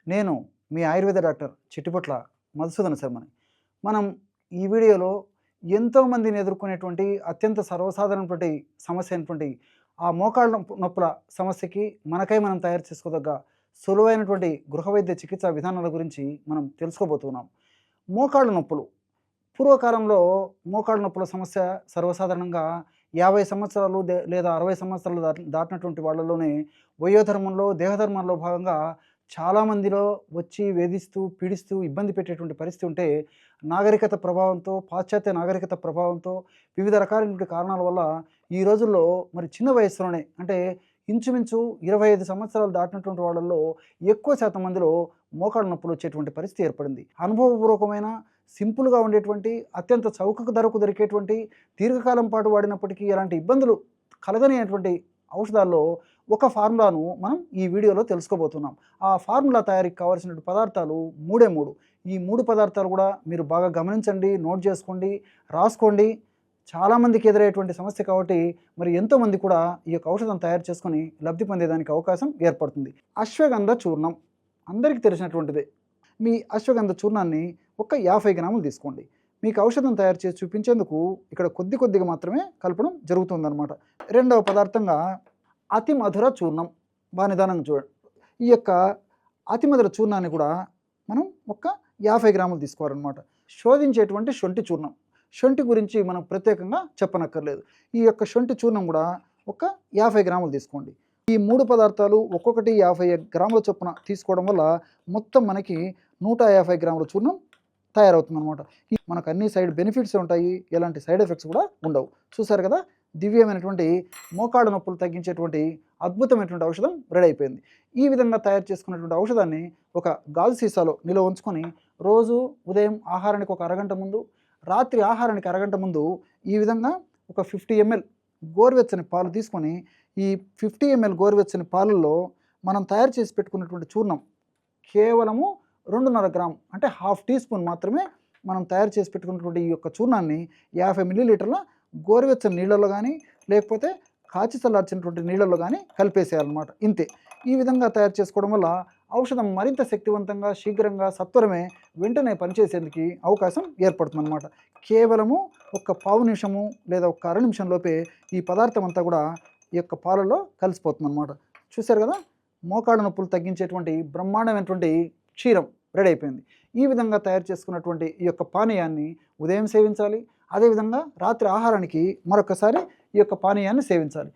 నేను మీ ఆయుర్వేద డాక్టర్ చిట్టిపొట్ల మధుసూదన శర్మని. మనం ఈ వీడియోలో ఎంతోమందిని ఎదుర్కొనేటువంటి అత్యంత సర్వసాధారణమైనటువంటి సమస్య అయినటువంటి ఆ మోకాళ్ళ నొప్పుల సమస్యకి మనకై మనం తయారు చేసుకోదగ్గ సులువైనటువంటి గృహ వైద్య చికిత్సా విధానాల గురించి మనం తెలుసుకోబోతున్నాం. మోకాళ్ళ నొప్పులు పూర్వకాలంలో మోకాళ్ళ నొప్పుల సమస్య సర్వసాధారణంగా 50 సంవత్సరాలు లేదా 60 సంవత్సరాలు దాటినటువంటి వాళ్ళలోనే వయోధర్మంలో, దేహధర్మంలో భాగంగా చాలామందిలో వచ్చి వేధిస్తూ, పీడిస్తూ, ఇబ్బంది పెట్టేటువంటి పరిస్థితి ఉంటే, నాగరికత ప్రభావంతో, పాశ్చాత్య నాగరికత ప్రభావంతో, వివిధ రకాలైనటువంటి కారణాల వల్ల ఈ రోజుల్లో మరి చిన్న వయస్సులోనే అంటే ఇంచుమించు 25 సంవత్సరాలు దాటినటువంటి వాళ్ళల్లో ఎక్కువ శాతం మందిలో మోకాళ్ళ నొప్పులు వచ్చేటువంటి పరిస్థితి ఏర్పడింది. అనుభవపూర్వకమైన, సింపుల్‌గా ఉండేటువంటి, అత్యంత చౌక ధరకు దొరికేటువంటి, దీర్ఘకాలం పాటు వాడినప్పటికీ ఎలాంటి ఇబ్బందులు కలగనిటువంటి ఔషధాల్లో ఒక ఫార్ములాను మనం ఈ వీడియోలో తెలుసుకోబోతున్నాం. ఆ ఫార్ములా తయారీకి కావాల్సిన పదార్థాలు మూడే 3. ఈ 3 పదార్థాలు కూడా మీరు బాగా గమనించండి, నోట్ చేసుకోండి, రాసుకోండి. చాలామందికి ఎదురయ్యేటువంటి సమస్య కాబట్టి మరి ఎంతోమంది కూడా ఈ యొక్క ఔషధం తయారు చేసుకొని లబ్ధి పొందేదానికి అవకాశం ఏర్పడుతుంది. అశ్వగంధ చూర్ణం అందరికీ తెలిసినటువంటిదే. మీ అశ్వగంధ చూర్ణాన్ని ఒక 50 గ్రాములు తీసుకోండి. మీకు ఔషధం తయారు చేసి చూపించేందుకు ఇక్కడ కొద్దిగా మాత్రమే కలపడం జరుగుతుందన్నమాట. రెండవ పదార్థంగా అతి మధుర చూర్ణం. బాగా నిదానంగా చూడండి. ఈ యొక్క అతి మధుర చూర్ణాన్ని కూడా మనం ఒక 50 గ్రాములు తీసుకోవాలన్నమాట. శోధించేటువంటి శొంఠి చూర్ణం. శొంఠి గురించి మనం ప్రత్యేకంగా చెప్పనక్కర్లేదు. ఈ యొక్క శొంఠి చూర్ణం కూడా ఒక 50 గ్రాములు తీసుకోండి. ఈ 3 పదార్థాలు ఒక్కొక్కటి 50 గ్రాముల చొప్పున తీసుకోవడం వల్ల మొత్తం మనకి 150 గ్రాముల చూర్ణం తయారవుతుందన్నమాట. మనకు అన్ని సైడ్ బెనిఫిట్స్ ఉంటాయి, ఎలాంటి సైడ్ ఎఫెక్ట్స్ కూడా ఉండవు. చూసారు కదా, దివ్యమైనటువంటి మోకాళ్ళ నొప్పులు తగ్గించేటువంటి అద్భుతమైనటువంటి ఔషధం రెడీ అయిపోయింది. ఈ విధంగా తయారు చేసుకున్నటువంటి ఔషధాన్ని ఒక గాజు సీసాలో నిల్వ ఉంచుకొని రోజు ఉదయం ఆహారానికి ఒక అరగంట ముందు, రాత్రి ఆహారానికి అరగంట ముందు ఈ విధంగా ఒక 50 ml గోరువెచ్చని పాలు తీసుకొని, ఈ 50 ml గోరువెచ్చని పాలల్లో మనం తయారు చేసి పెట్టుకున్నటువంటి చూర్ణం కేవలము 2.5 గ్రాము అంటే హాఫ్ టీ స్పూన్ మాత్రమే మనం తయారు చేసి పెట్టుకున్నటువంటి ఈ యొక్క చూర్ణాన్ని 50 మిల్లీలీటర్ల గోరువెచ్చని నీళ్ళల్లో కానీ, లేకపోతే కాచి చల్లార్చినటువంటి నీళ్ళల్లో కానీ కలిపేసేయాలన్నమాట. ఇంతే. ఈ విధంగా తయారు చేసుకోవడం వల్ల ఔషధం మరింత శక్తివంతంగా, శీఘ్రంగా, సత్వరమే వెంటనే పనిచేసేందుకు అవకాశం ఏర్పడుతుందన్నమాట. కేవలము ఒక పావు నిమిషము లేదా ఒక అర నిమిషంలోపే ఈ పదార్థం అంతా కూడా ఈ యొక్క పాలలో కలిసిపోతుందన్నమాట. చూశారు కదా, మోకాళ్ళ నొప్పులు తగ్గించేటువంటి బ్రహ్మాండమైనటువంటి క్షీరం రెడీ అయిపోయింది. ఈ విధంగా తయారు చేసుకున్నటువంటి ఈ యొక్క పానీయాన్ని ఉదయం సేవించాలి. అదేవిధంగా రాత్రి ఆహారానికి మరొకసారి ఈ యొక్క పానీయాన్ని సేవించాలి.